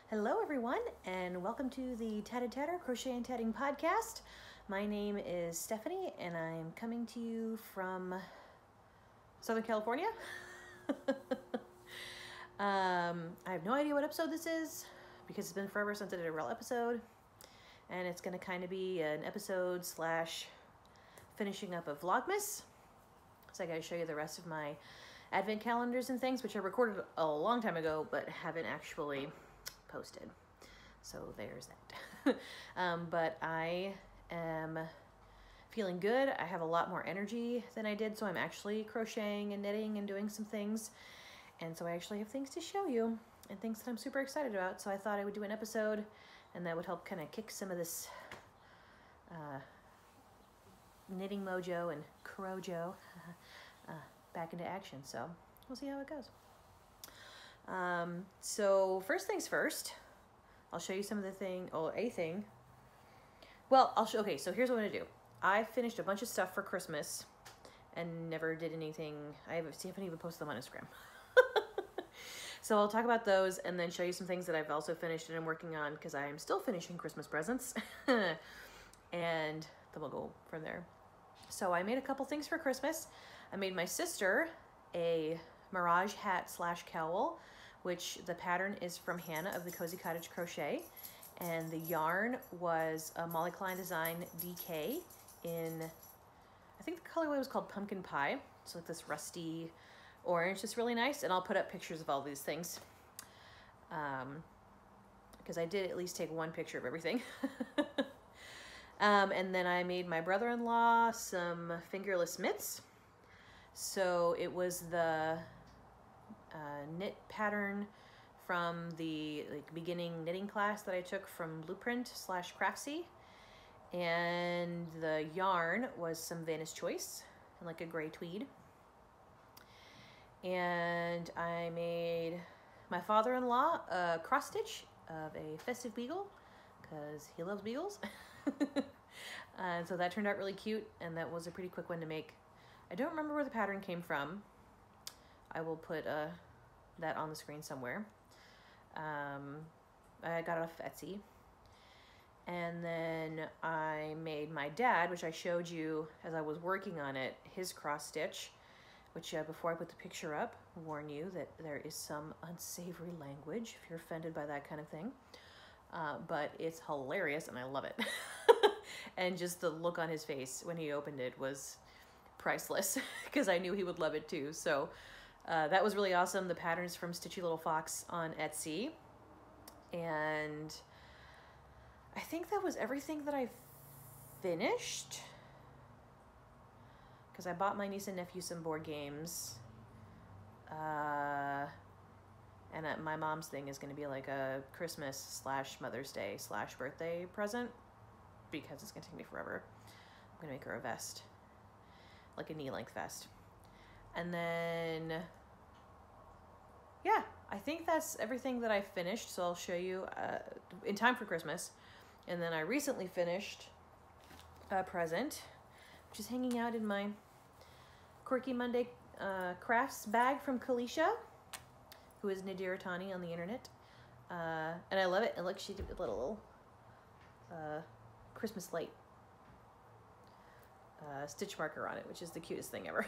Hello everyone, and welcome to the Tatted Tatter Crochet and Tatting Podcast. My name is Stephanie, and I'm coming to you from Southern California. I have no idea what episode this is, because it's been forever since I did a real episode, and it's going to kind of be an episode slash finishing up of Vlogmas. So I got to show you the rest of my advent calendars and things, which I recorded a long time ago, but haven't actually posted. So there's that. But I am feeling good. I have a lot more energy than I did, so I'm actually crocheting and knitting and doing some things. And so I actually have things to show you and things that I'm super excited about. So I thought I would do an episode, and that would help kind of kick some of this knitting mojo and crojo back into action. So we'll see how it goes. So first things first, I'll show you some of the thing, or a thing. Well, okay, so here's what I'm gonna do. I finished a bunch of stuff for Christmas and never did anything. I haven't even posted them on Instagram. So I'll talk about those and then show you some things that I've also finished and I'm working on, because I am still finishing Christmas presents. And then we'll go from there. So I made a couple things for Christmas. I made my sister a Mirage hat slash cowl, which the pattern is from Hannah of the Cozy Cottage Crochet, and the yarn was a Molly Klein Design DK in, I think the colorway was called Pumpkin Pie. So like this rusty orange, it's really nice, and I'll put up pictures of all these things, because I did at least take one picture of everything. And then I made my brother-in-law some fingerless mitts. So it was the knit pattern from the beginning knitting class that I took from Blueprint / Craftsy, and the yarn was some Vanna's Choice and like a gray tweed. And I made my father-in-law a cross stitch of a festive beagle, because he loves beagles. And so that turned out really cute, and that was a pretty quick one to make. I don't remember where the pattern came from. I will put that on the screen somewhere. I got it off Etsy. And then I made my dad, which I showed you as I was working on it, his cross stitch, which before I put the picture up, warn you that there is some unsavory language if you're offended by that kind of thing. But it's hilarious and I love it. And just the look on his face when he opened it was priceless, because I knew he would love it too. So that was really awesome. The pattern's from Stitchy Little Fox on Etsy. And I think that was everything that I finished, because I bought my niece and nephew some board games. And my mom's thing is going to be like a Christmas / Mother's Day / birthday present, because it's going to take me forever. I'm going to make her a vest, like a knee-length vest. And then, yeah, I think that's everything that I finished. So I'll show you in time for Christmas. And then I recently finished a present, which is hanging out in my Quirky Monday crafts bag from Kalisha, who is Nadir Tani on the internet. And I love it. And look, she did a little Christmas light stitch marker on it, which is the cutest thing ever.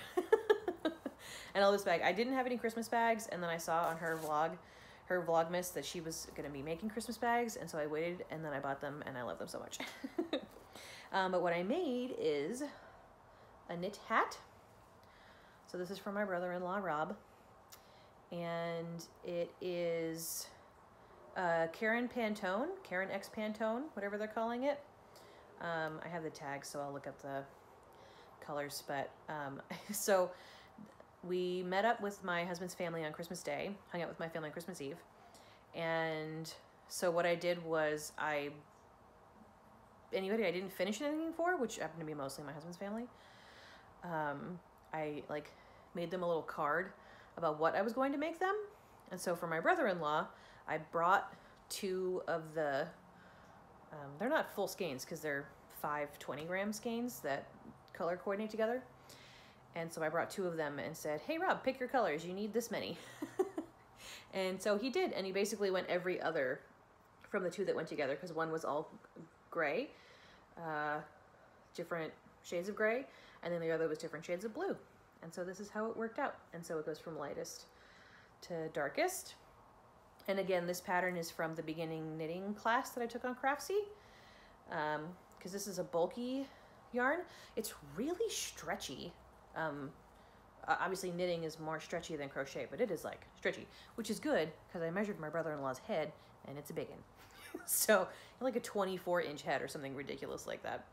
And all this bag. I didn't have any Christmas bags, and then I saw on her Vlogmas, that she was going to be making Christmas bags, and so I waited, and then I bought them, and I love them so much. But what I made is a knit hat. So this is from my brother-in-law, Rob, and it is Karen Pantone, Karen X Pantone, whatever they're calling it. I have the tags, so I'll look up the colors, but so we met up with my husband's family on Christmas Day, hung out with my family on Christmas Eve, and So what I did was anybody I didn't finish anything for, which happened to be mostly my husband's family, I like made them a little card about what I was going to make them. And so for my brother-in-law, I brought 2 of the, they're not full skeins because they're 5 20-gram skeins that color coordinate together. And so I brought 2 of them and said, hey, Rob, pick your colors. You need this many. And so he did. And he basically went every other from the 2 that went together, because one was all gray, different shades of gray, and then the other was different shades of blue. And so this is how it worked out. And so it goes from lightest to darkest. And again, this pattern is from the beginning knitting class that I took on Craftsy, because this is a bulky yarn. It's really stretchy. Obviously knitting is more stretchy than crochet, but it is like stretchy, which is good because I measured my brother-in-law's head and it's a big one. So like a 24-inch head or something ridiculous like that.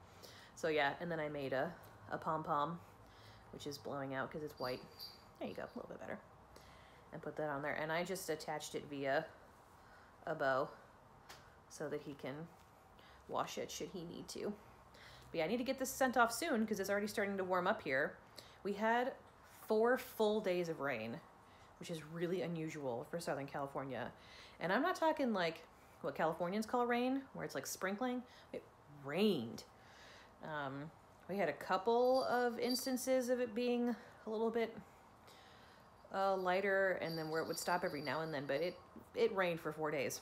So yeah, and then I made a pom-pom, which is blowing out because it's white. There you go, a little bit better. And put that on there. And I just attached it via a bow so that he can wash it should he need to. But yeah, I need to get this sent off soon because it's already starting to warm up here. We had 4 full days of rain, which is really unusual for Southern California. And I'm not talking like what Californians call rain, where it's like sprinkling. It rained. We had a couple of instances of it being a little bit lighter, and then where it would stop every now and then, but it rained for 4 days.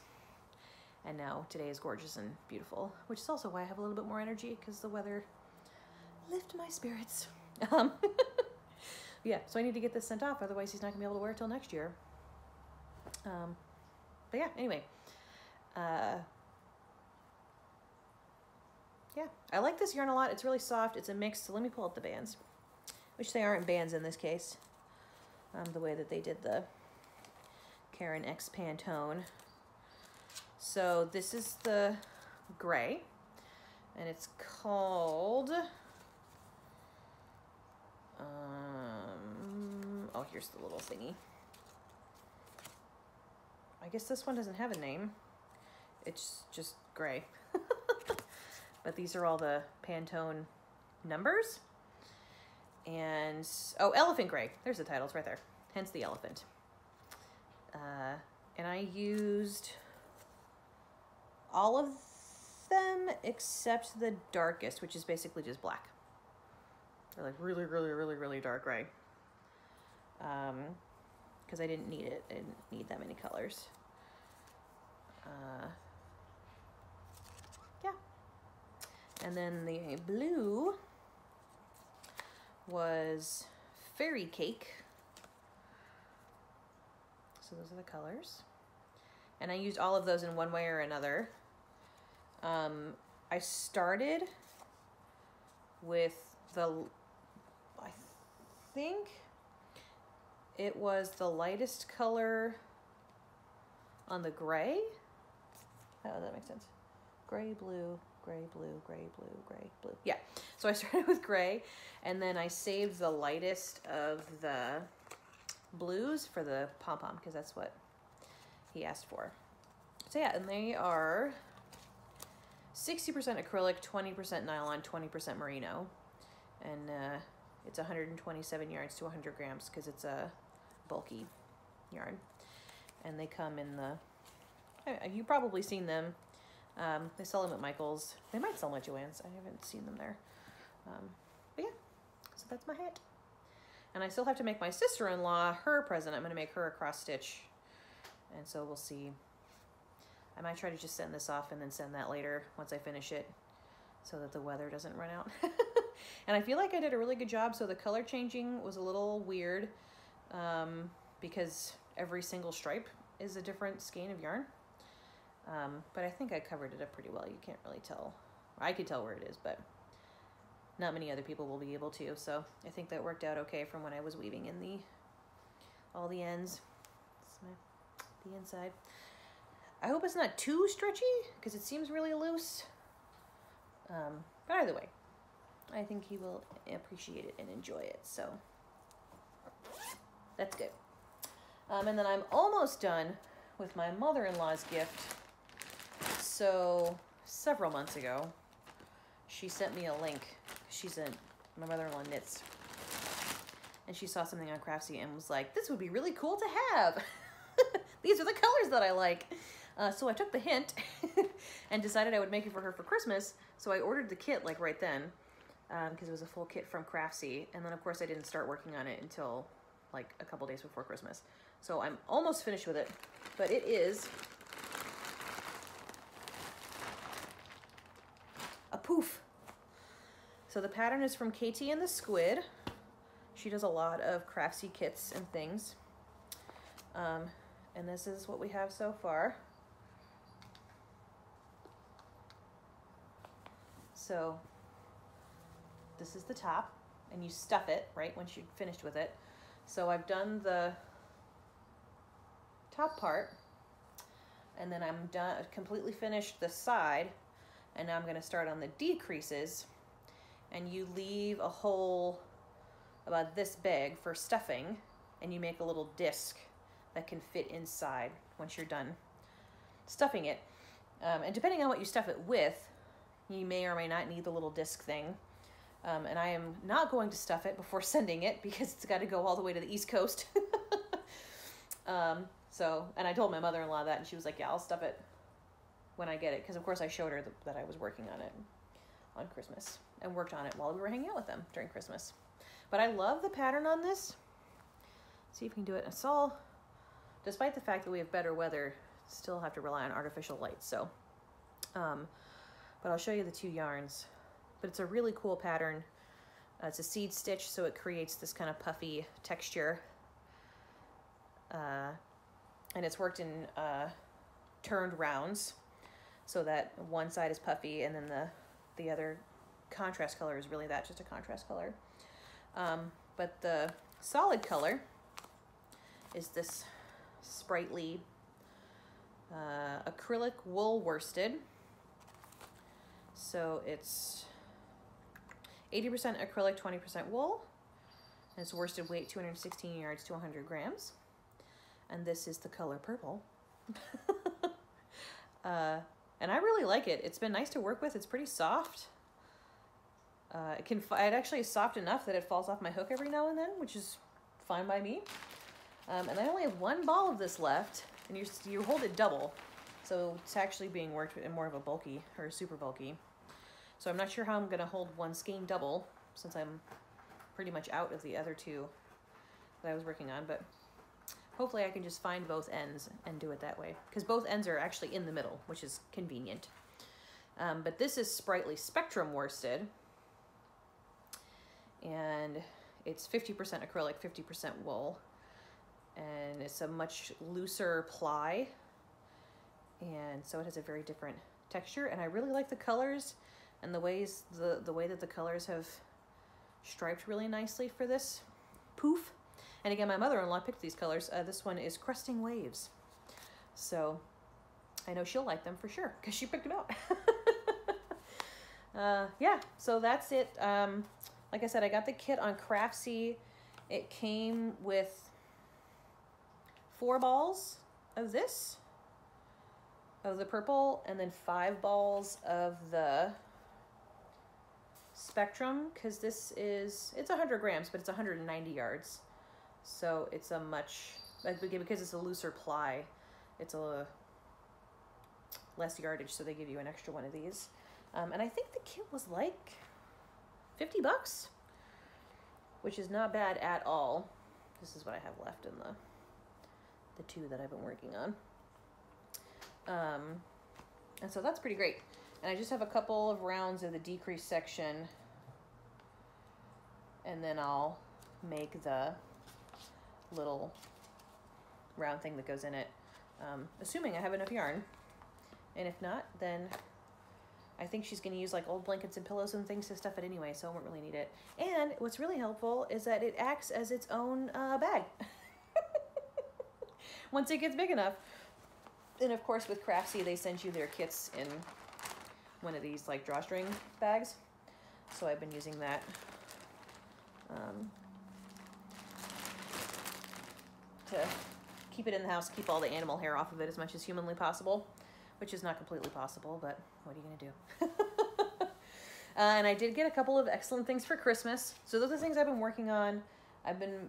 And now today is gorgeous and beautiful, which is also why I have a little bit more energy, because the weather lifted my spirits. Yeah, so I need to get this sent off, otherwise he's not gonna be able to wear it till next year. But yeah, anyway. Yeah, I like this yarn a lot. It's really soft. It's a mix. So let me pull up the bands, which they aren't bands in this case. The way that they did the Caron X Pantone. So this is the gray, and it's called, oh, here's the little thingy. I guess this one doesn't have a name. It's just gray. But these are all the Pantone numbers. And, oh, Elephant Gray. There's the titles right there. Hence the elephant. And I used all of them except the darkest, which is basically just black. They're like really, really, really, really dark gray. Because I didn't need it. I didn't need that many colors. Yeah. And then the blue was Fairy Cake. So those are the colors. And I used all of those in one way or another. I started with I think it was the lightest color on the gray. Oh, that makes sense. Gray, blue, gray, blue, gray, blue, gray, blue. Yeah, so I started with gray, and then I saved the lightest of the blues for the pom-pom, because that's what he asked for. So yeah, and they are 60% acrylic, 20% nylon, 20% merino. And it's 127 yards to 100 grams because it's a bulky yarn. And they come in the, you've probably seen them. They sell them at Michael's. They might sell them at Joann's. I haven't seen them there. But yeah, so that's my hat. And I still have to make my sister-in-law her present. I'm going to make her a cross stitch. And so we'll see. I might try to just send this off and then send that later once I finish it so that the weather doesn't run out. And I feel like I did a really good job. So the color changing was a little weird because every single stripe is a different skein of yarn. But I think I covered it up pretty well. You can't really tell. I could tell where it is, but not many other people will be able to. So I think that worked out okay from when I was weaving in all the ends. The inside. I hope it's not too stretchy because it seems really loose. But either way, I think he will appreciate it and enjoy it. So that's good. And then I'm almost done with my mother-in-law's gift, So several months ago, she sent me a link. My mother-in-law knits, and she saw something on Craftsy and was like, this would be really cool to have. These are the colors that I like. So I took the hint and decided I would make it for her for Christmas. So I ordered the kit like right then, because it was a full kit from Craftsy. And then of course I didn't start working on it until like a couple days before Christmas. So I'm almost finished with it, but it is a poof. So the pattern is from Katie and the Squid. She does a lot of Craftsy kits and things. And this is what we have so far. So this is the top, and you stuff it, right, once you're finished with it. So I've done the top part, and then I'm done, completely finished the side, and now I'm going to start on the decreases. And you leave a hole about this big for stuffing, and you make a little disc that can fit inside once you're done stuffing it. And depending on what you stuff it with, you may or may not need the little disc thing. And I am not going to stuff it before sending it because it's got to go all the way to the East Coast. And I told my mother-in-law that, and she was like, yeah, I'll stuff it when I get it. Because of course I showed her that I was working on it on Christmas and worked on it while we were hanging out with them during Christmas. But I love the pattern on this. See if we can do it. It's all, despite the fact that we have better weather, still have to rely on artificial light. So, but I'll show you the two yarns. But it's a really cool pattern. It's a seed stitch, so it creates this kind of puffy texture. And it's worked in turned rounds, so that one side is puffy, and then the other contrast color is really just a contrast color. But the solid color is this sprightly acrylic wool worsted. So it's 80% acrylic, 20% wool. And it's worsted weight 216 yards to 100 grams. And this is the color purple. And I really like it. It's been nice to work with. It's pretty soft. It actually is soft enough that it falls off my hook every now and then, which is fine by me. And I only have one ball of this left, and you hold it double. So it's actually being worked in more of a bulky, or super bulky. So I'm not sure how I'm gonna hold one skein double, since I'm pretty much out of the other two that I was working on, but hopefully I can just find both ends and do it that way, because both ends are actually in the middle, which is convenient. But this is Sprightly Spectrum worsted, and it's 50% acrylic, 50% wool, and it's a much looser ply, and so it has a very different texture. And I really like the colors and the way that the colors have striped really nicely for this poof. And again, my mother-in-law picked these colors. This one is Cresting Waves, so I know she'll like them for sure because she picked them out. Yeah, so that's it. Like I said, I got the kit on Craftsy. It came with 4 balls of this, of the purple, and then 5 balls of the Spectrum, because this is, it's 100 grams, but it's 190 yards. So it's a much, because it's a looser ply, it's a less yardage, so they give you an extra one of these. And I think the kit was like 50 bucks, which is not bad at all. This is what I have left in the 2 that I've been working on. And so that's pretty great. And I just have a couple of rounds of the decrease section, and then I'll make the little round thing that goes in it, assuming I have enough yarn. And if not, then I think she's going to use like old blankets and pillows and things to stuff it anyway, so I won't really need it. And what's really helpful is that it acts as its own bag once it gets big enough. And of course with Craftsy, they send you their kits in one of these like drawstring bags, so I've been using that. To keep it in the house, keep all the animal hair off of it as much as humanly possible, which is not completely possible, but what are you gonna do? And I did get a couple of excellent things for Christmas. So those are the things I've been working on. I've been,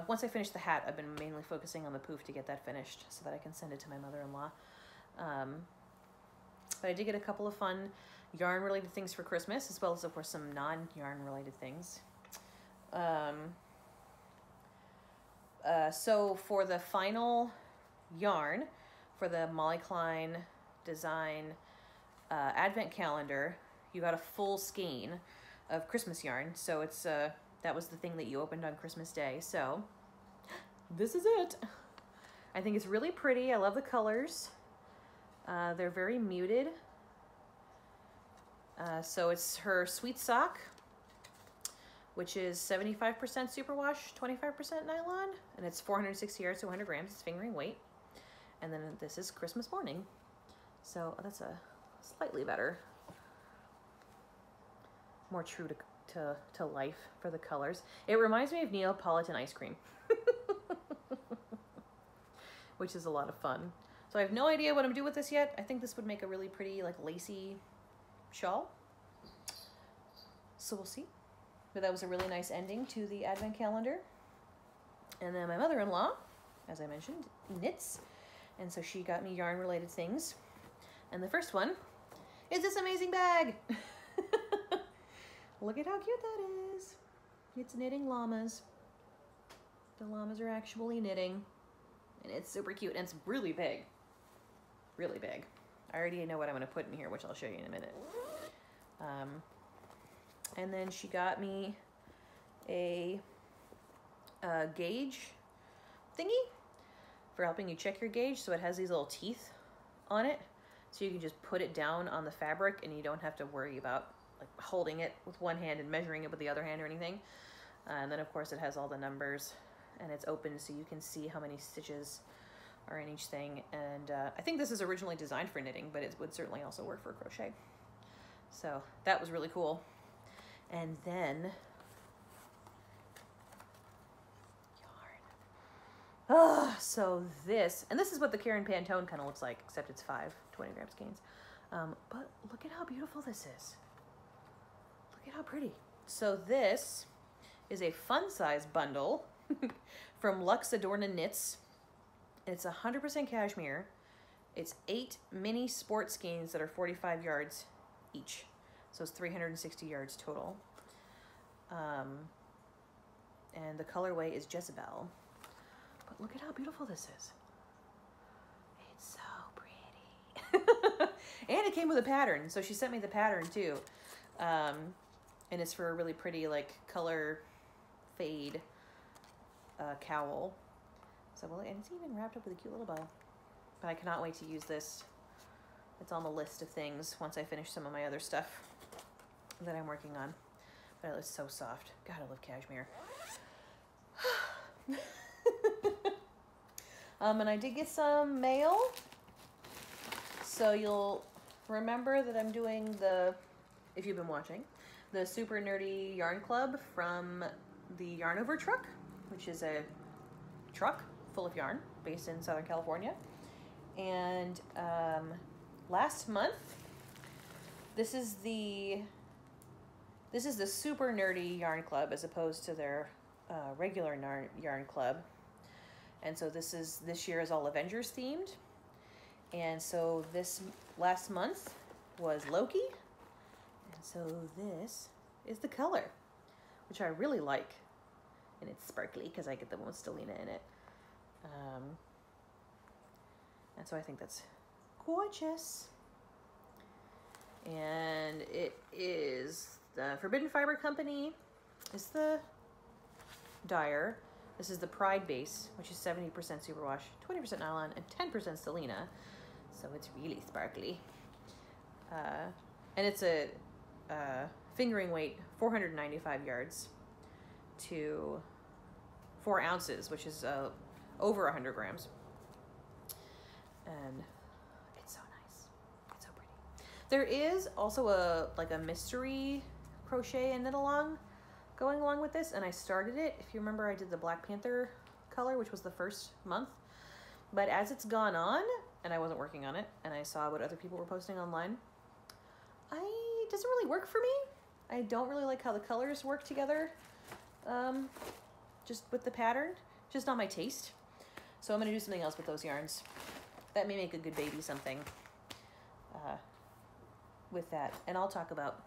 once I finish the hat, I've been mainly focusing on the poof to get that finished so that I can send it to my mother-in-law. But I did get a couple of fun yarn-related things for Christmas, as well as, of course, some non-yarn-related things. So for the final yarn, for the Molly Klein design advent calendar, you got a full skein of Christmas yarn. So it's that was the thing that you opened on Christmas Day. So this is it. I think it's really pretty. I love the colors. They're very muted. So it's her Sweet Sock, which is 75% superwash, 25% nylon, and it's 460 yards to 100 grams. It's fingering weight. And then this is Christmas Morning. So that's a slightly better, more true to life for the colors. It reminds me of Neapolitan ice cream, which is a lot of fun. So I have no idea what I'm doing with this yet. I think this would make a really pretty, like, lacy shawl. So we'll see. But that was a really nice ending to the advent calendar. And then my mother-in-law, as I mentioned, knits. And so she got me yarn-related things. And the first one is this amazing bag. Look at how cute that is. It's knitting llamas. The llamas are actually knitting. And it's super cute. And it's really big. Really big. I already know what I'm going to put in here, which I'll show you in a minute. And then she got me a gauge thingy for helping you check your gauge. So it has these little teeth on it. So you can just put it down on the fabric and you don't have to worry about like holding it with one hand and measuring it with the other hand or anything. And then of course it has all the numbers and it's open so you can see how many stitches are in each thing. And I think this is originally designed for knitting, but it would certainly also work for crochet. So that was really cool. And then so this is what the Karen Pantone kind of looks like, except it's 5 20-gram skeins. But look at how beautiful this is. Look at how pretty. So this is a fun size bundle from Lux Adorna Knits. It's 100% cashmere. It's 8 mini sport skeins that are 45 yards each. So it's 360 yards total. And the colorway is Jezebel. But look at how beautiful this is. It's so pretty. And it came with a pattern. So she sent me the pattern too. And it's for a really pretty like color fade cowl. So, well, and it's even wrapped up with a cute little bow. But I cannot wait to use this. It's on the list of things once I finish some of my other stuff that I'm working on. But it looks so soft. God, I love cashmere. And I did get some mail. So you'll remember that I'm doing if you've been watching, the Super Nerdy Yarn Club from the Yarn Over truck, which is a truck full of yarn based in Southern California. And last month, this is the Super Nerdy Yarn Club as opposed to their regular yarn club. And so this year is all Avengers themed. And so this last month was Loki. And so this is the color, which I really like. And it's sparkly because I get the one with Stelina in it. And so I think that's gorgeous. And it is the Forbidden Fiber Company is the dyer. This is the Pride base, which is 70% superwash, 20% nylon, and 10% Stelina. So it's really sparkly. And it's a fingering weight 495 yards to 4 ounces, which is over 100 grams. And it's so nice. It's so pretty. There is also a mystery crochet and knit along going along with this, and I started it. If you remember, I did the Black Panther color, which was the first month. But as it's gone on, and I wasn't working on it, and I saw what other people were posting online, it doesn't really work for me. I don't really like how the colors work together, just with the pattern. Just not my taste. So I'm going to do something else with those yarns. That may make a good baby something with that. And I'll talk about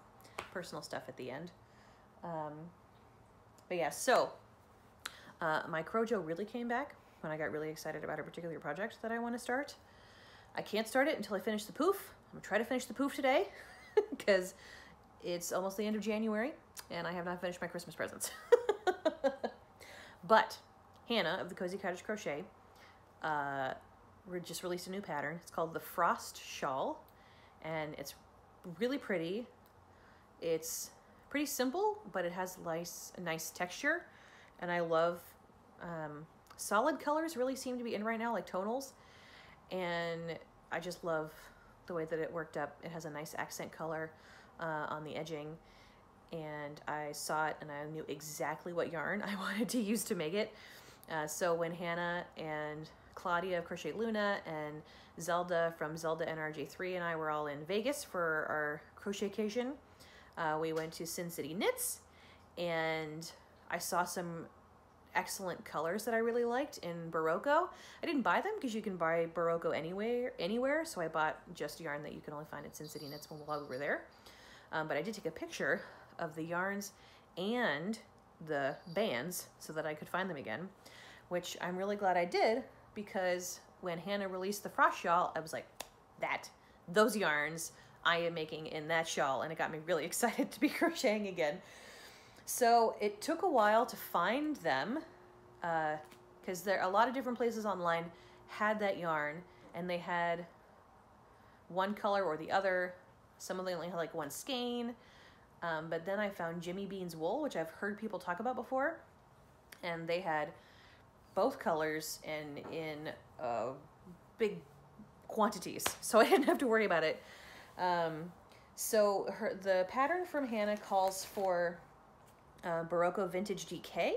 personal stuff at the end. But yeah, so my Crojo really came back when I got really excited about a particular project that I want to start. I can't start it until I finish the poof. I'm going to try to finish the poof today because it's almost the end of January and I have not finished my Christmas presents. But Hannah of the Cozy Cottage Crochet just released a new pattern. It's called the Frost Shawl, and it's really pretty. It's pretty simple, but it has nice texture, and I love solid colors really seem to be in right now, like tonals, and I just love the way that it worked up. It has a nice accent color on the edging, and I saw it and I knew exactly what yarn I wanted to use to make it. So when Hannah and Claudia of Crochet Luna and Zelda from Zelda NRJ3 and I were all in Vegas for our crochetcation, we went to Sin City Knits, and I saw some excellent colors that I really liked in Barocco. I didn't buy them because you can buy Barocco anywhere, so I bought just yarn that you can only find at Sin City Knits while we were there. But I did take a picture of the yarns and the bands so that I could find them again, which I'm really glad I did, because when Hannah released the Frost Shawl, I was like, those yarns I am making in that shawl, and it got me really excited to be crocheting again. So it took a while to find them, because a lot of different places online had that yarn, and they had one color or the other. Some of them only had like one skein, but then I found Jimmy Bean's wool, which I've heard people talk about before, and they had both colors and in big quantities, so I didn't have to worry about it. So the pattern from Hannah calls for Barocco Vintage DK,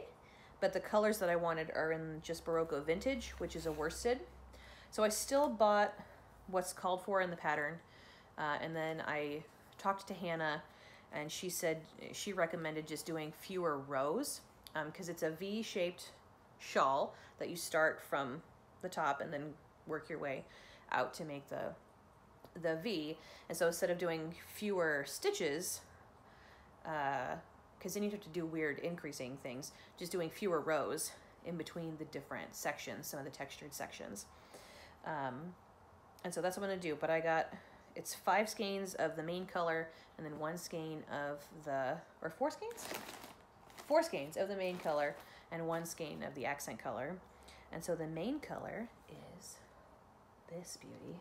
but the colors that I wanted are in just Barocco Vintage, which is a worsted. So I still bought what's called for in the pattern, and then I talked to Hannah, and she said she recommended just doing fewer rows, because it's a V-shaped shawl that you start from the top and then work your way out to make the V. And so instead of doing fewer stitches, because then you have to do weird increasing things, just doing fewer rows in between the different sections, some of the textured sections. And so that's what I'm going to do. But it's 5 skeins of the main color and then 1 skein of or 4 skeins? 4 skeins of the main color and 1 skein of the accent color. And so the main color is this beauty.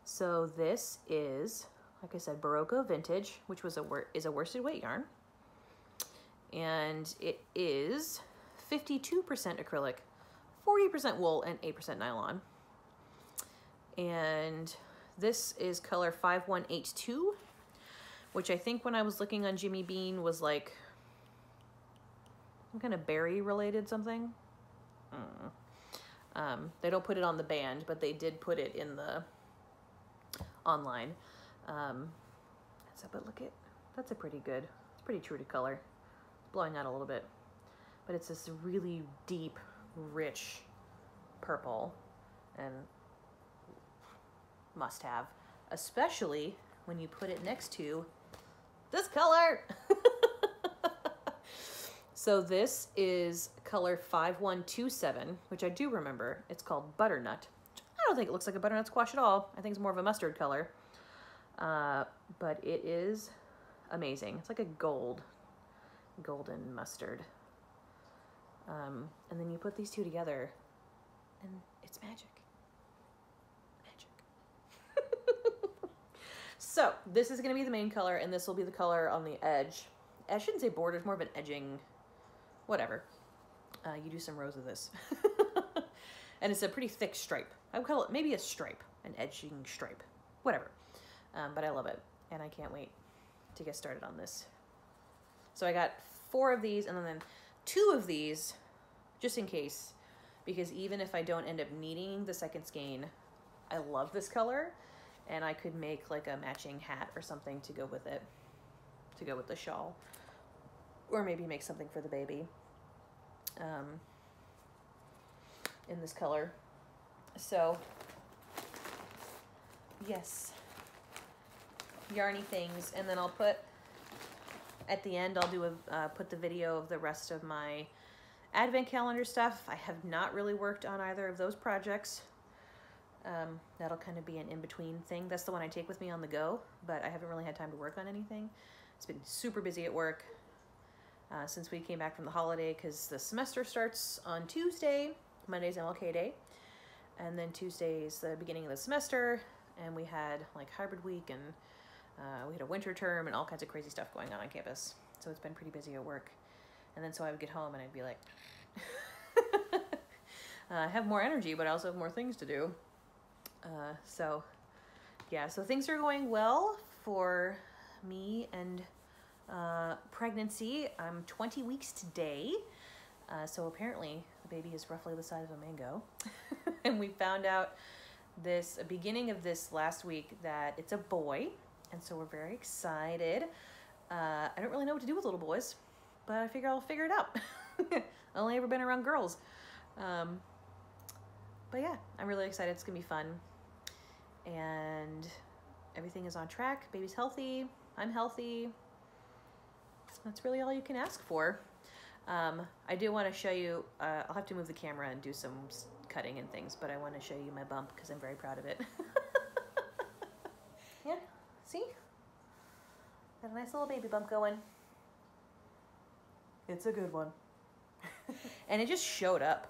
So this is, like I said, Barocco Vintage, which is a worsted weight yarn. And it is 52% acrylic, 40% wool, and 8% nylon. And this is color 5182, which I think when I was looking on Jimmy Bean was like some kind of berry related something. They don't put it on the band, but they did put it in the online. But look that's a pretty good, it's pretty true to color. It's blowing out a little bit, but it's this really deep, rich purple, and must have, especially when you put it next to this color. So this is color 5127, which I do remember. It's called Butternut. I don't think it looks like a butternut squash at all. I think it's more of a mustard color. But it is amazing. It's like a golden mustard. And then you put these two together and it's magic. So this is going to be the main color, and this will be the color on the edge. I shouldn't say border, it's more of an edging, whatever. You do some rows of this. And it's a pretty thick stripe. I would call it maybe a stripe, an edging stripe, whatever. But I love it, and I can't wait to get started on this. So I got 4 of these, and then 2 of these, just in case, because even if I don't end up needing the second skein, I love this color, and I could make like a matching hat or something to go with it, to go with the shawl, or maybe make something for the baby in this color. So yes, yarny things. And then I'll put, at the end, I'll do put the video of the rest of my advent calendar stuff. I have not really worked on either of those projects. That'll kind of be an in-between thing. That's the one I take with me on the go, but I haven't really had time to work on anything. It's been super busy at work since we came back from the holiday, because the semester starts on Tuesday. Monday's MLK Day, and then Tuesday is the beginning of the semester, and we had like hybrid week, and we had a winter term and all kinds of crazy stuff going on campus. So it's been pretty busy at work. And then so I would get home and I'd be like, I have more energy, but I also have more things to do. So yeah, so things are going well for me and pregnancy. I'm 20 weeks today. So apparently the baby is roughly the size of a mango. And we found out beginning of this last week that it's a boy. And so we're very excited. I don't really know what to do with little boys, but I figure I'll figure it out. I've only ever been around girls. But yeah, I'm really excited. It's gonna be fun. And everything is on track. Baby's healthy. I'm healthy. That's really all you can ask for. I do want to show you, I'll have to move the camera and do some cutting and things, but I want to show you my bump because I'm very proud of it. Yeah, see? Got a nice little baby bump going. It's a good one. And it just showed up.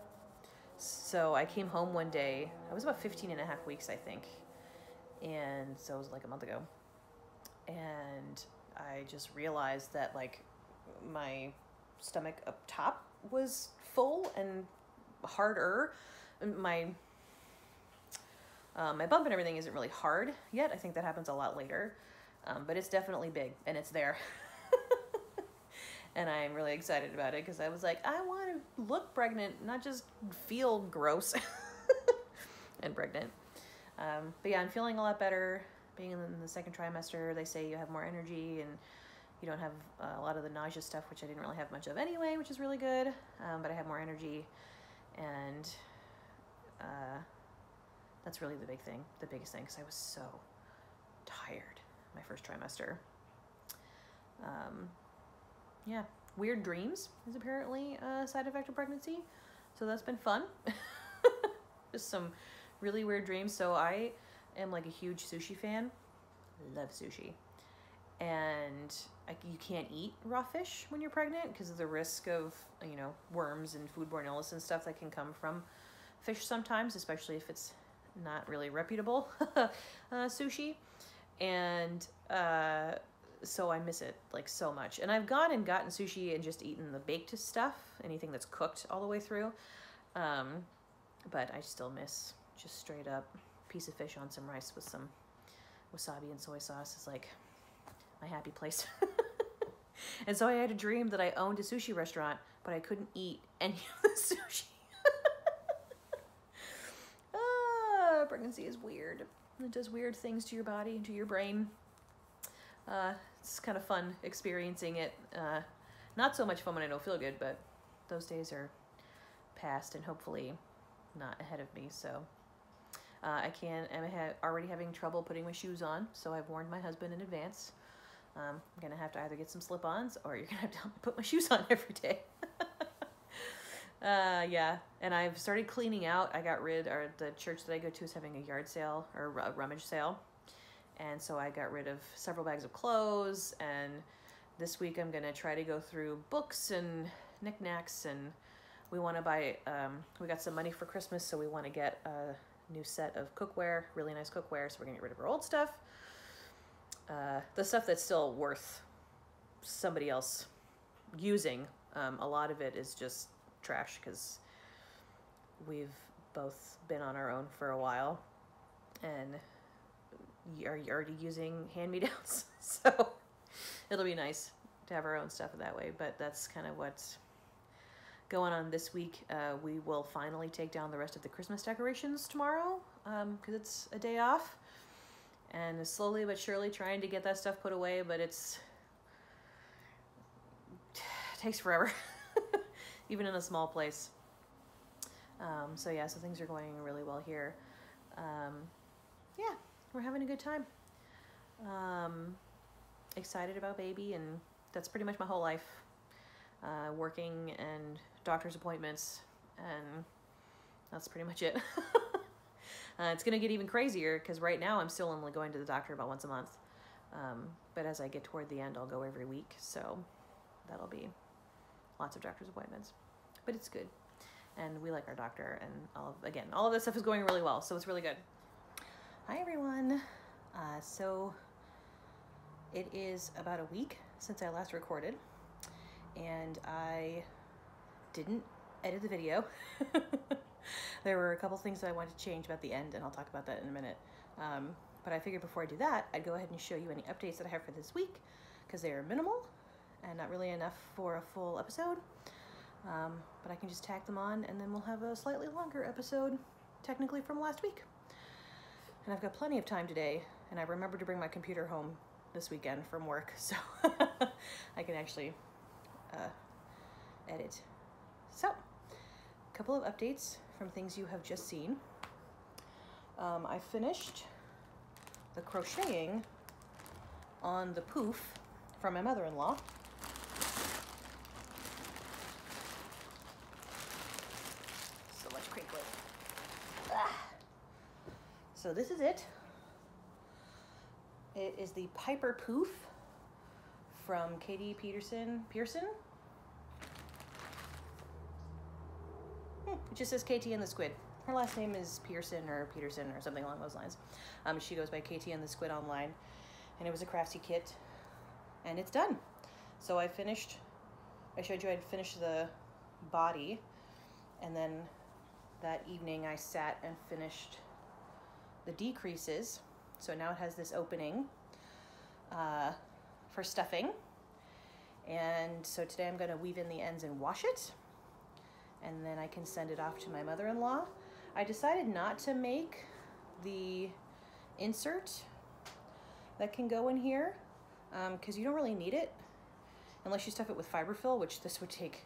So I came home one day, I was about 15 and a half weeks, I think. And so it was like a month ago. And I just realized that like my stomach up top was full and harder. My bump and everything isn't really hard yet. I think that happens a lot later. But it's definitely big and it's there. And I'm really excited about it because I was like, I want to look pregnant, not just feel gross and pregnant. But yeah, I'm feeling a lot better. Being in the second trimester, they say you have more energy and you don't have a lot of the nausea stuff, which I didn't really have much of anyway, which is really good. But I have more energy, and that's really the biggest thing, because I was so tired my first trimester. Yeah, weird dreams is apparently a side effect of pregnancy, so that's been fun. Just some really weird dreams. So I am like a huge sushi fan. Love sushi. And you can't eat raw fish when you're pregnant because of the risk of, you know, worms and foodborne illness and stuff that can come from fish sometimes, especially if it's not really reputable sushi. And so I miss it like so much. And I've gone and gotten sushi and just eaten the baked stuff, anything that's cooked all the way through. But I still miss just straight up piece of fish on some rice with some wasabi and soy sauce. Is like my happy place. And so I had a dream that I owned a sushi restaurant, but I couldn't eat any of the sushi. Pregnancy is weird. It does weird things to your body and to your brain. It's kind of fun experiencing it. Not so much fun when I don't feel good, but those days are past and hopefully not ahead of me. So I'm already having trouble putting my shoes on, so I've warned my husband in advance. I'm gonna have to either get some slip-ons or you're gonna have to help me put my shoes on every day. Yeah, and I've started cleaning out. I got rid, or the church that I go to is having a yard sale or a rummage sale. And so I got rid of several bags of clothes, and this week I'm gonna try to go through books and knickknacks, and we want to buy, we got some money for Christmas, so we want to get a new set of cookware, really nice cookware, so we're gonna get rid of our old stuff. The stuff that's still worth somebody else using, a lot of it is just trash because we've both been on our own for a while and are already using hand-me-downs, so it'll be nice to have our own stuff that way. But that's kind of what's going on this week. We will finally take down the rest of the Christmas decorations tomorrow because it's a day off. And slowly but surely trying to get that stuff put away, but it takes forever, even in a small place. So yeah, so things are going really well here. Yeah, we're having a good time. Excited about baby, and that's pretty much my whole life. Working and doctor's appointments, and that's pretty much it. It's going to get even crazier because right now I'm still only going to the doctor about once a month. But as I get toward the end, I'll go every week. So that'll be lots of doctor's appointments. But it's good. And we like our doctor. And all of this stuff is going really well. So it's really good. Hi, everyone. So it is about a week since I last recorded. And I didn't edit the video. There were a couple things that I wanted to change about the end, and I'll talk about that in a minute. But I figured before I do that, I'd go ahead and show you any updates that I have for this week, because they are minimal and not really enough for a full episode. But I can just tag them on, and then we'll have a slightly longer episode, technically from last week. And I've got plenty of time today, and I remembered to bring my computer home this weekend from work, so I can actually edit. So, a couple of updates from things you have just seen. I finished the crocheting on the poof from my mother-in-law. So much crinkling. So this is it. It is the Piper Poof from Katie Pearson. It just says KT and the Squid. Her last name is Peterson or something along those lines. She goes by KT and the Squid online. And it was a craftsy kit. And it's done. So I showed you I'd finished the body. And then that evening I sat and finished the decreases. So now it has this opening for stuffing. And so today I'm going to weave in the ends and wash it. And then I can send it off to my mother-in-law. I decided not to make the insert that can go in here because you don't really need it unless you stuff it with fiberfill, which this would take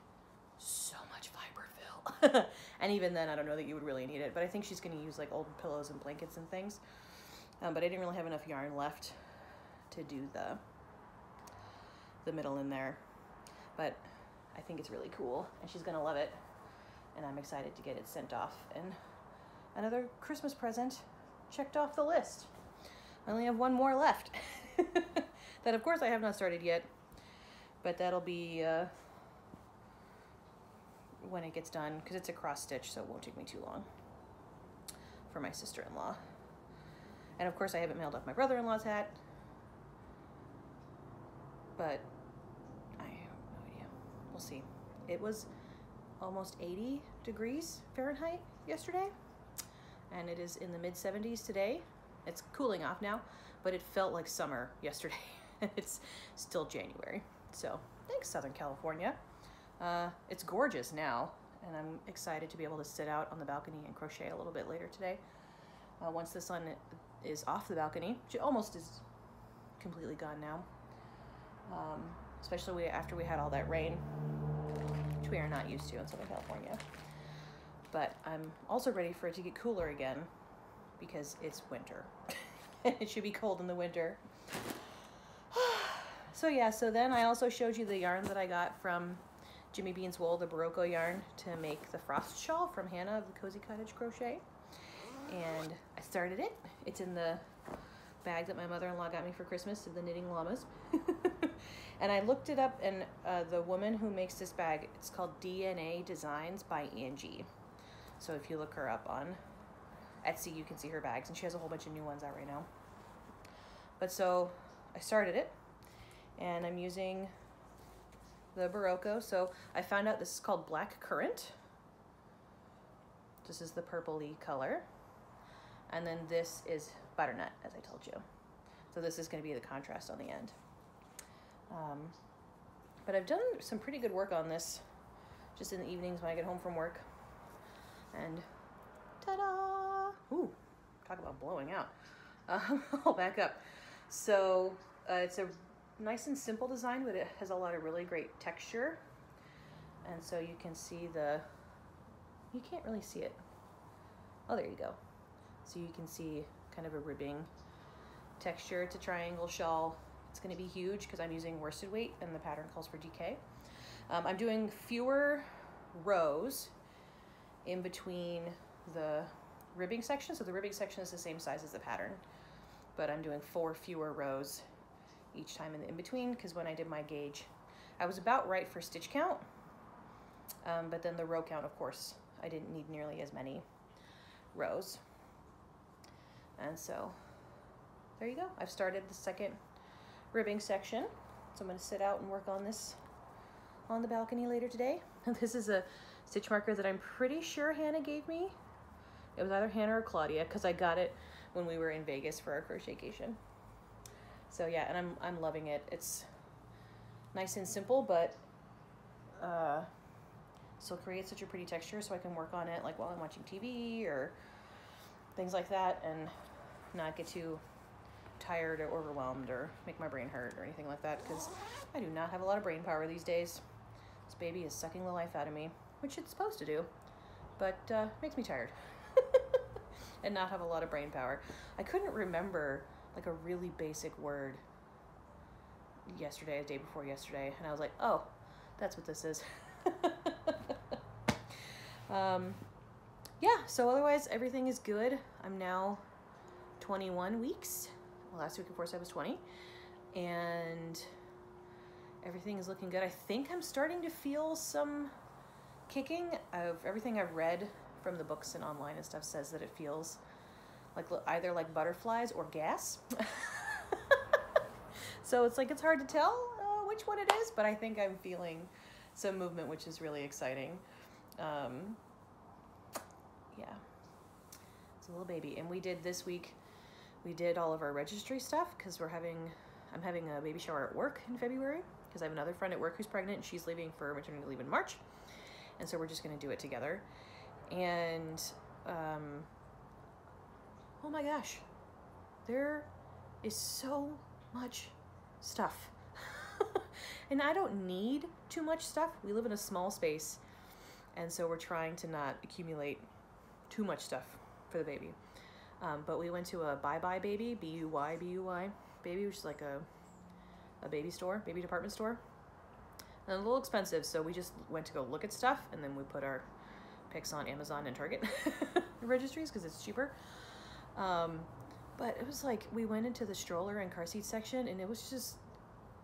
so much fiberfill. And even then, I don't know that you would really need it, but I think she's going to use like old pillows and blankets and things. But I didn't really have enough yarn left to do the middle in there. But I think it's really cool, and she's going to love it. And I'm excited to get it sent off. And another Christmas present checked off the list. I only have one more left. That, of course, I have not started yet. But that'll be when it gets done, because it's a cross stitch, so it won't take me too long, for my sister-in-law. And, of course, I haven't mailed off my brother-in-law's hat. But I have no idea. We'll see. It was almost 80 degrees Fahrenheit yesterday, and it is in the mid-70s today. It's cooling off now, but it felt like summer yesterday. It's still January, so thanks, Southern California. It's gorgeous now, and I'm excited to be able to sit out on the balcony and crochet a little bit later today. Once the sun is off the balcony, which almost is completely gone now, especially after we had all that rain, which we are not used to in Southern California. But I'm also ready for it to get cooler again because it's winter. It should be cold in the winter. So yeah, so then I also showed you the yarn that I got from Jimmy Bean's Wool, the Barocco yarn, to make the frost shawl from Hannah of the Cozy Cottage Crochet. And I started it. It's in the bag that my mother-in-law got me for Christmas of the Knitting Llamas. And I looked it up, and the woman who makes this bag, it's called DNA Designs by Angie. So if you look her up on Etsy, you can see her bags, and she has a whole bunch of new ones out right now. But so I started it, and I'm using the Barocco. So I found out this is called Black Currant. This is the purpley color. And then this is Butternut, as I told you. So this is going to be the contrast on the end. But I've done some pretty good work on this just in the evenings when I get home from work. And ta-da! Ooh, talk about blowing out. I'll back up. So it's a nice and simple design, but it has a lot of really great texture. And so you can see you can't really see it. Oh, there you go. So you can see kind of a ribbing texture. It's a triangle shawl. It's going to be huge because I'm using worsted weight and the pattern calls for DK. I'm doing fewer rows in between the ribbing section. So the ribbing section is the same size as the pattern, but I'm doing 4 fewer rows each time in between, because when I did my gauge, I was about right for stitch count, but then the row count, of course, I didn't need nearly as many rows. And so there you go. I've started the second ribbing section. So I'm going to sit out and work on this on the balcony later today. This is a stitch marker that I'm pretty sure Hannah gave me. It was either Hannah or Claudia, because I got it when we were in Vegas for our crochetcation. So yeah, and I'm loving it. It's nice and simple, but still creates such a pretty texture, so I can work on it like while I'm watching TV or things like that, and not get too tired or overwhelmed or make my brain hurt or anything like that, because I do not have a lot of brain power these days. This baby is sucking the life out of me, which it's supposed to do, but makes me tired and not have a lot of brain power. I couldn't remember like a really basic word yesterday, the day before yesterday, and I was like, oh, that's what this is. Yeah, so otherwise everything is good. I'm now 21 weeks. Well, last week, of course, I was 20, and everything is looking good. I think I'm starting to feel some kicking. Of everything I've read from the books and online and stuff says that it feels like either like butterflies or gas. So it's like, it's hard to tell which one it is, but I think I'm feeling some movement, which is really exciting. Yeah, it's a little baby. And we did this week, we did all of our registry stuff, because I'm having a baby shower at work in February, because I have another friend at work who's pregnant and she's leaving for maternity leave in March. And so we're just going to do it together. And oh my gosh, there is so much stuff. And I don't need too much stuff. We live in a small space, and so we're trying to not accumulate too much stuff for the baby. But we went to a Buy Buy Baby, B-U-Y, Baby, which is like a baby store, baby department store. And a little expensive, so we just went to go look at stuff, and then we put our picks on Amazon and Target registries, because it's cheaper. But it was like, we went into the stroller and car seat section, and it was just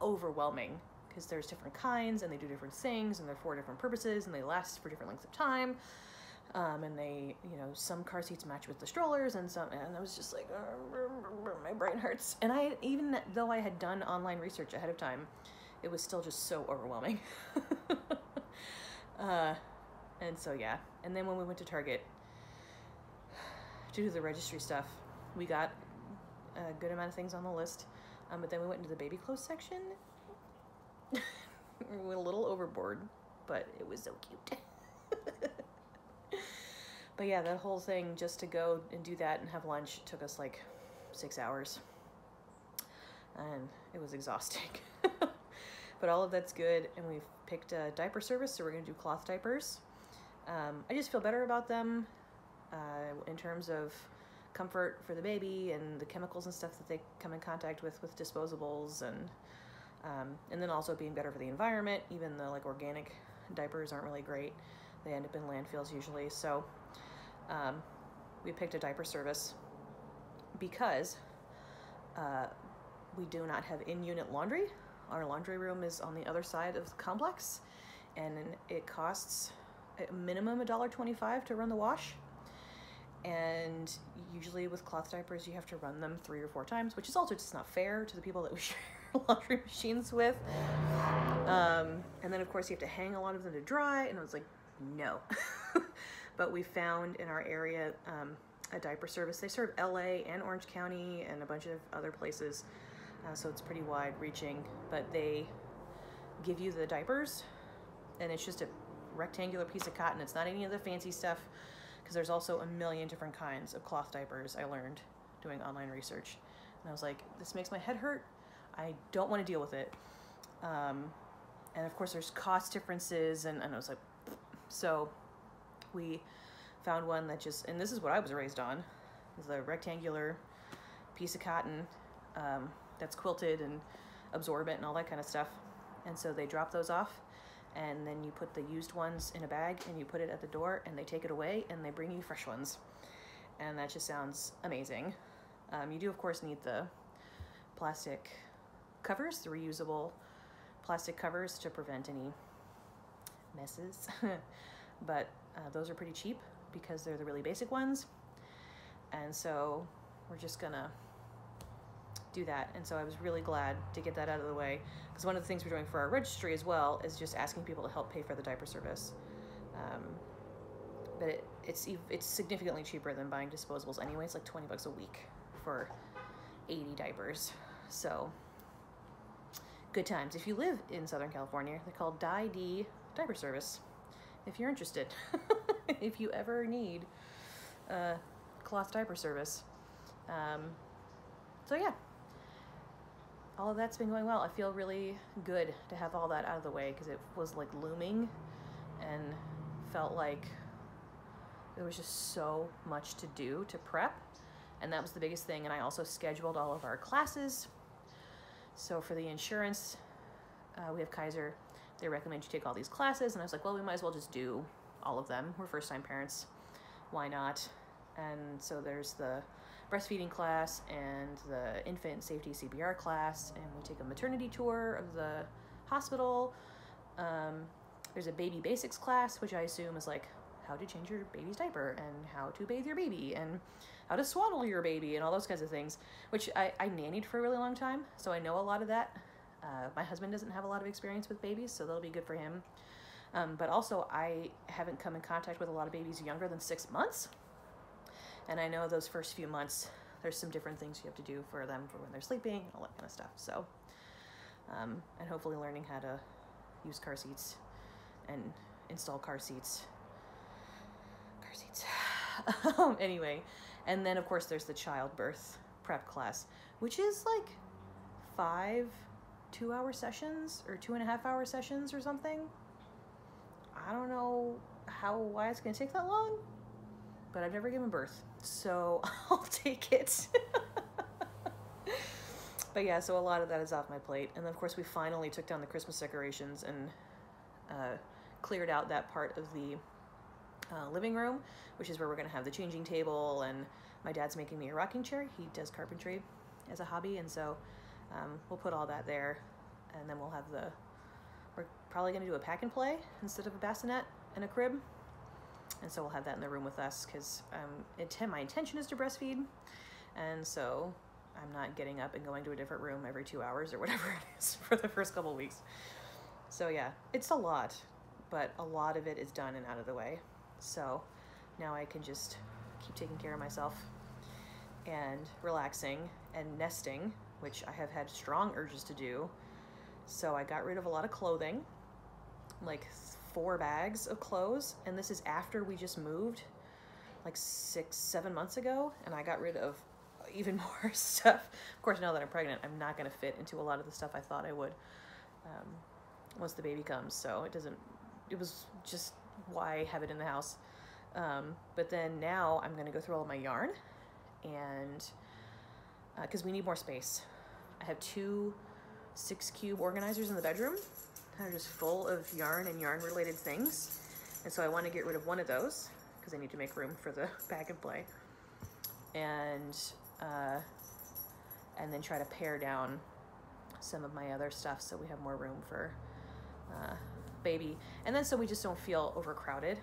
overwhelming, because there's different kinds, and they do different things, and they're for different purposes, and they last for different lengths of time. And they, you know, some car seats match with the strollers, and I was just like, my brain hurts. And even though I had done online research ahead of time, it was still just so overwhelming. And so, yeah. And then when we went to Target to do the registry stuff, we got a good amount of things on the list. But then we went into the baby clothes section. We went a little overboard, but it was so cute. But yeah, that whole thing, just to go and do that and have lunch, took us like 6 hours. And it was exhausting. But all of that's good, and we've picked a diaper service, so we're going to do cloth diapers. I just feel better about them in terms of comfort for the baby and the chemicals and stuff that they come in contact with disposables, and then also being better for the environment. Even the like organic diapers aren't really great. They end up in landfills usually. So we picked a diaper service because we do not have in-unit laundry. Our laundry room is on the other side of the complex, and it costs a minimum $1.25 to run the wash. And usually with cloth diapers, you have to run them 3 or 4 times, which is also just not fair to the people that we share laundry machines with. And then of course you have to hang a lot of them to dry, and I was like, no. But we found in our area a diaper service. They serve LA and Orange County and a bunch of other places, so it's pretty wide reaching, but they give you the diapers, and it's just a rectangular piece of cotton. It's not any of the fancy stuff, because there's also a million different kinds of cloth diapers, I learned doing online research. And I was like, this makes my head hurt. I don't want to deal with it. And of course there's cost differences, and I was like, so we found one that just, and this is what I was raised on, is the rectangular piece of cotton that's quilted and absorbent and all that kind of stuff. And so they drop those off, and then you put the used ones in a bag and you put it at the door, and they take it away and they bring you fresh ones. And that just sounds amazing. You do of course need the plastic covers, the reusable plastic covers, to prevent any messes. But those are pretty cheap because they're the really basic ones. And so we're just gonna do that. And so I was really glad to get that out of the way, because one of the things we're doing for our registry as well is just asking people to help pay for the diaper service. But it's significantly cheaper than buying disposables anyway. It's like 20 bucks a week for 80 diapers. So good times. If you live in Southern California, they're called DiDi Diaper Service, if you're interested. If you ever need cloth diaper service. So yeah, all of that's been going well. I feel really good to have all that out of the way, because it was like looming and felt like there was just so much to do to prep, and that was the biggest thing. And I also scheduled all of our classes. So for the insurance, we have Kaiser. They recommend you take all these classes, and I was like, well, we might as well just do all of them. We're first-time parents. Why not? And so there's the breastfeeding class and the infant safety CPR class, and we take a maternity tour of the hospital. There's a baby basics class, which I assume is like how to change your baby's diaper and how to bathe your baby and how to swaddle your baby and all those kinds of things, which I nannied for a really long time, so I know a lot of that. My husband doesn't have a lot of experience with babies, so that'll be good for him. But also, I haven't come in contact with a lot of babies younger than 6 months. And I know those first few months, there's some different things you have to do for them for when they're sleeping and all that kind of stuff. So, and hopefully learning how to use car seats and install car seats. Anyway, and then of course there's the childbirth prep class, which is like 5 2-hour sessions or 2.5-hour sessions or something. I don't know why it's gonna take that long, but I've never given birth, so I'll take it. But yeah, so a lot of that is off my plate. And then of course we finally took down the Christmas decorations and cleared out that part of the living room, which is where we're gonna have the changing table, and my dad's making me a rocking chair. He does carpentry as a hobby, and so we'll put all that there, and then we're probably gonna do a pack and play instead of a bassinet and a crib. And so we'll have that in the room with us, because my intention is to breastfeed, and so I'm not getting up and going to a different room every 2 hours or whatever it is for the first couple weeks. So yeah, it's a lot, but a lot of it is done and out of the way. So now I can just keep taking care of myself and relaxing and nesting, which I have had strong urges to do. So I got rid of a lot of clothing, like 4 bags of clothes, and this is after we just moved like 6-7 months ago, and I got rid of even more stuff. Of course, now that I'm pregnant, I'm not going to fit into a lot of the stuff I thought I would once the baby comes, so it was just why have it in the house. But then now I'm going to go through all of my yarn, and because we need more space. I have 2 6-cube organizers in the bedroom. They're just full of yarn and yarn related things. And so I want to get rid of one of those because I need to make room for the pack and play. And then try to pare down some of my other stuff so we have more room for baby. And then so we just don't feel overcrowded.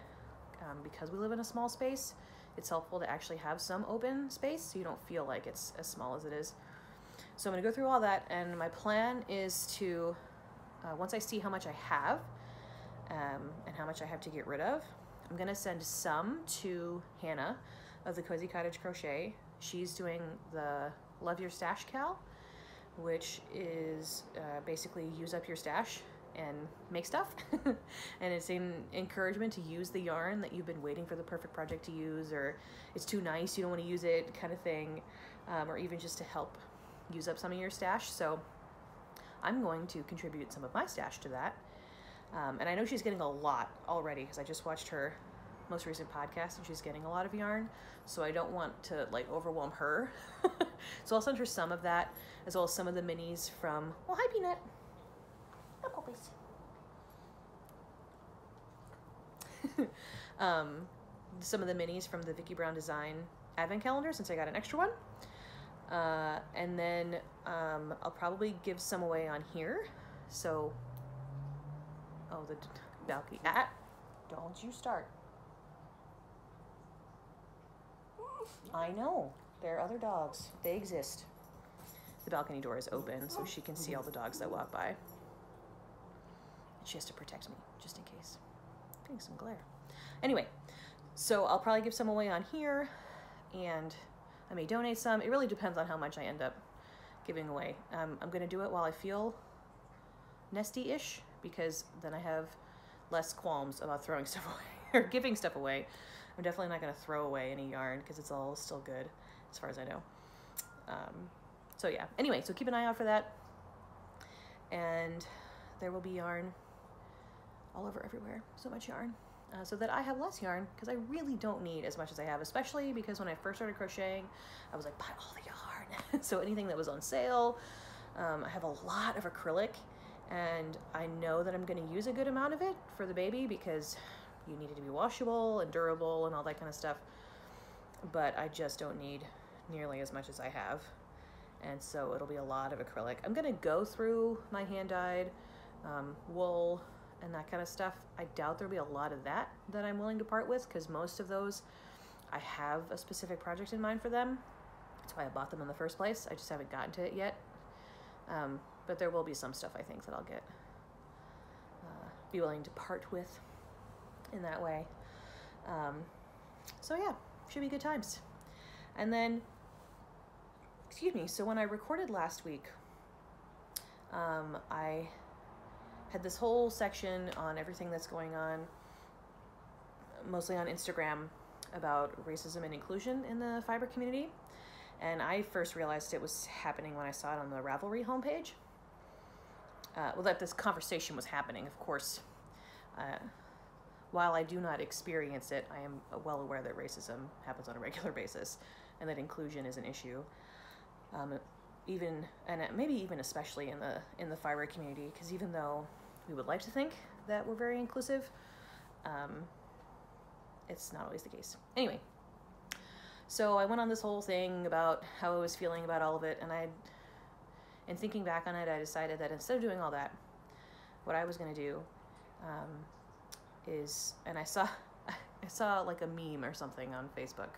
Because we live in a small space, it's helpful to actually have some open space so you don't feel like it's as small as it is. So I'm going to go through all that, and my plan is to, once I see how much I have and how much I have to get rid of, I'm going to send some to Hannah of the Cozy Cottage Crochet. She's doing the Love Your Stash Cal, which is basically use up your stash and make stuff. And it's an encouragement to use the yarn that you've been waiting for the perfect project to use, or it's too nice, you don't want to use it kind of thing, or even just to help use up some of your stash. So I'm going to contribute some of my stash to that. And I know she's getting a lot already because I just watched her most recent podcast and she's getting a lot of yarn. So I don't want to like overwhelm her. So I'll send her some of that, as well as some of the minis from, oh, hi Peanut. Hi puppies. Some of the minis from the Vicki Brown Design advent calendar, since I got an extra one. And then I'll probably give some away on here. So, oh, the balcony. Don't you start. I know. There are other dogs. They exist. The balcony door is open so she can see all the dogs that walk by. And she has to protect me, just in case. I'm getting some glare. Anyway, so I'll probably give some away on here, and I may donate some. It really depends on how much I end up giving away. I'm going to do it while I feel nesty-ish, because then I have less qualms about throwing stuff away or giving stuff away. I'm definitely not going to throw away any yarn because it's all still good as far as I know. So yeah, anyway, so keep an eye out for that. And there will be yarn all over everywhere. So much yarn. So that I have less yarn, because I really don't need as much as I have, especially because when I first started crocheting, I was like, buy all the yarn. So anything that was on sale, I have a lot of acrylic, and I know that I'm going to use a good amount of it for the baby because you need it to be washable and durable and all that kind of stuff. But I just don't need nearly as much as I have. And so it'll be a lot of acrylic. I'm going to go through my hand-dyed wool and that kind of stuff. I doubt there'll be a lot of that I'm willing to part with, because most of those I have a specific project in mind for them. That's why I bought them in the first place. I just haven't gotten to it yet. But there will be some stuff I think that I'll be willing to part with in that way. So yeah, should be good times. And then, excuse me, so when I recorded last week, I had this whole section on everything that's going on, mostly on Instagram, about racism and inclusion in the fiber community. And I first realized it was happening when I saw it on the Ravelry homepage. Well, that this conversation was happening, of course. While I do not experience it, I am well aware that racism happens on a regular basis and that inclusion is an issue. Even, and maybe even especially in the fiber community, because even though we would like to think that we're very inclusive, it's not always the case. Anyway, so I went on this whole thing about how I was feeling about all of it, and in thinking back on it, I decided that instead of doing all that, what I was going to do is, and I saw like a meme or something on Facebook,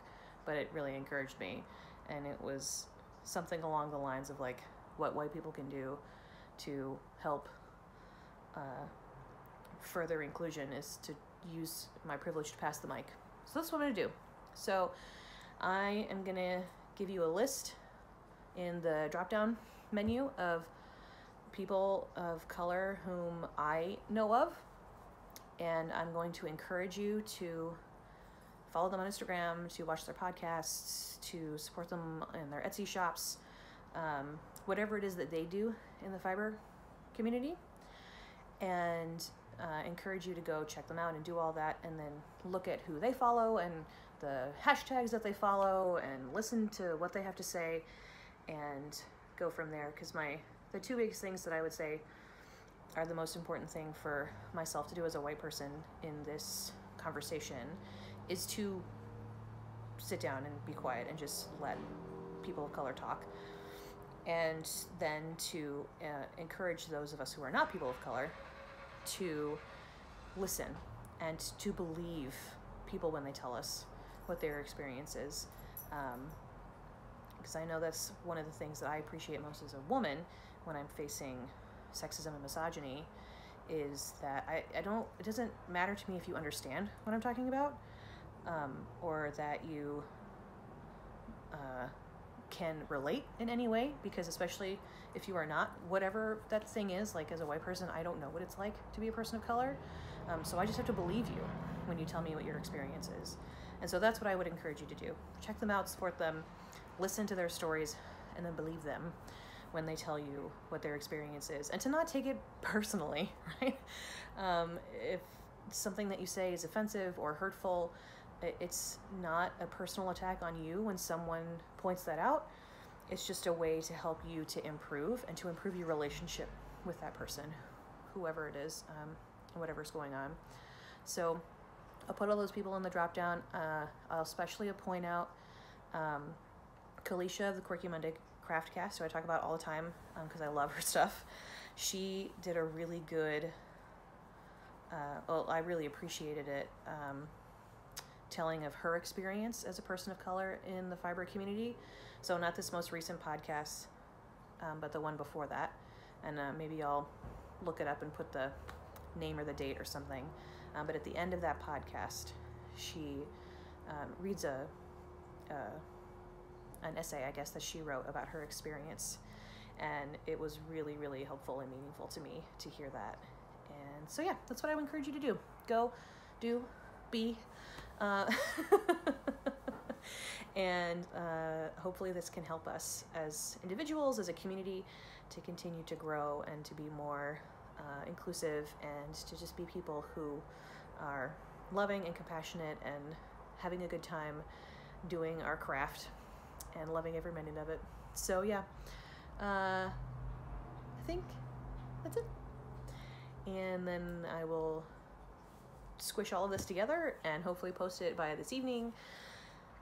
but it really encouraged me, and it was something along the lines of like what white people can do to help further inclusion is to use my privilege to pass the mic. So that's what I'm going to do. So I am going to give you a list in the drop-down menu of people of color whom I know of, and I'm going to encourage you to follow them on Instagram, to watch their podcasts, to support them in their Etsy shops, whatever it is that they do in the fiber community, and encourage you to go check them out and do all that, and then look at who they follow and the hashtags that they follow and listen to what they have to say and go from there. Because the two biggest things that I would say are the most important thing for myself to do as a white person in this conversation is to sit down and be quiet and just let people of color talk, and then to encourage those of us who are not people of color to listen and to believe people when they tell us what their experience is, because I know that's one of the things that I appreciate most as a woman when I'm facing sexism and misogyny, is that it doesn't matter to me if you understand what I'm talking about, or that you can relate in any way, because especially if you are not, whatever that thing is, like as a white person, I don't know what it's like to be a person of color. So I just have to believe you when you tell me what your experience is. And so that's what I would encourage you to do. Check them out, support them, listen to their stories, and then believe them when they tell you what their experience is, and to not take it personally, right? If something that you say is offensive or hurtful, it's not a personal attack on you when someone points that out. It's just a way to help you to improve and to improve your relationship with that person, whoever it is, and whatever's going on. So I'll put all those people in the drop down. I'll especially point out Kalisha of the Quirky Monday Craftcast, who I talk about all the time because I love her stuff. She did a really good, well, I really appreciated it, telling of her experience as a person of color in the fiber community. So not this most recent podcast, but the one before that. And maybe I'll look it up and put the name or the date or something. But at the end of that podcast, she reads an essay, I guess, that she wrote about her experience. And it was really, really helpful and meaningful to me to hear that. And so, yeah, that's what I would encourage you to do. Go, do, be. And hopefully this can help us as individuals, as a community, to continue to grow and to be more inclusive, and to just be people who are loving and compassionate and having a good time doing our craft and loving every minute of it. So yeah, I think that's it. And then I will squish all of this together and hopefully post it by this evening,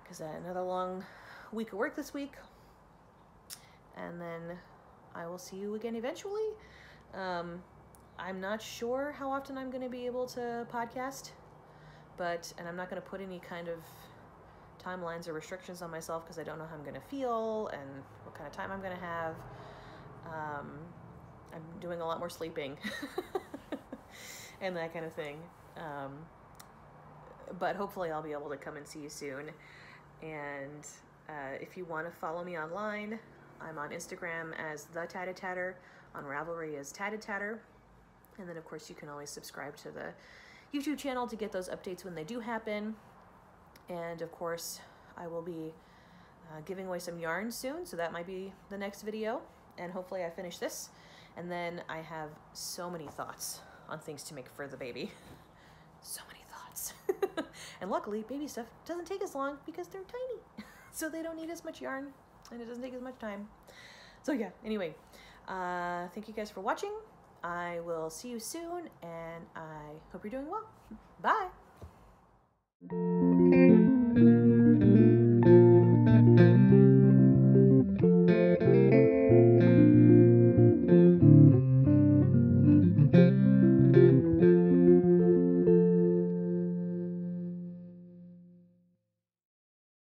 because another long week of work this week. And then I will see you again eventually. I'm not sure how often I'm going to be able to podcast, and I'm not going to put any kind of timelines or restrictions on myself, because I don't know how I'm going to feel and what kind of time I'm going to have. I'm doing a lot more sleeping and that kind of thing. But hopefully I'll be able to come and see you soon. And if you want to follow me online, I'm on Instagram as The Tatted Tatter, on Ravelry as Tatted Tatter. And then, of course, you can always subscribe to the YouTube channel to get those updates when they do happen. And, of course, I will be giving away some yarn soon, so that might be the next video. And hopefully I finish this. And then I have so many thoughts on things to make for the baby. So many thoughts. And luckily, baby stuff doesn't take as long because they're tiny. So they don't need as much yarn, and it doesn't take as much time. So yeah, anyway, thank you guys for watching. I will see you soon, and I hope you're doing well. Bye.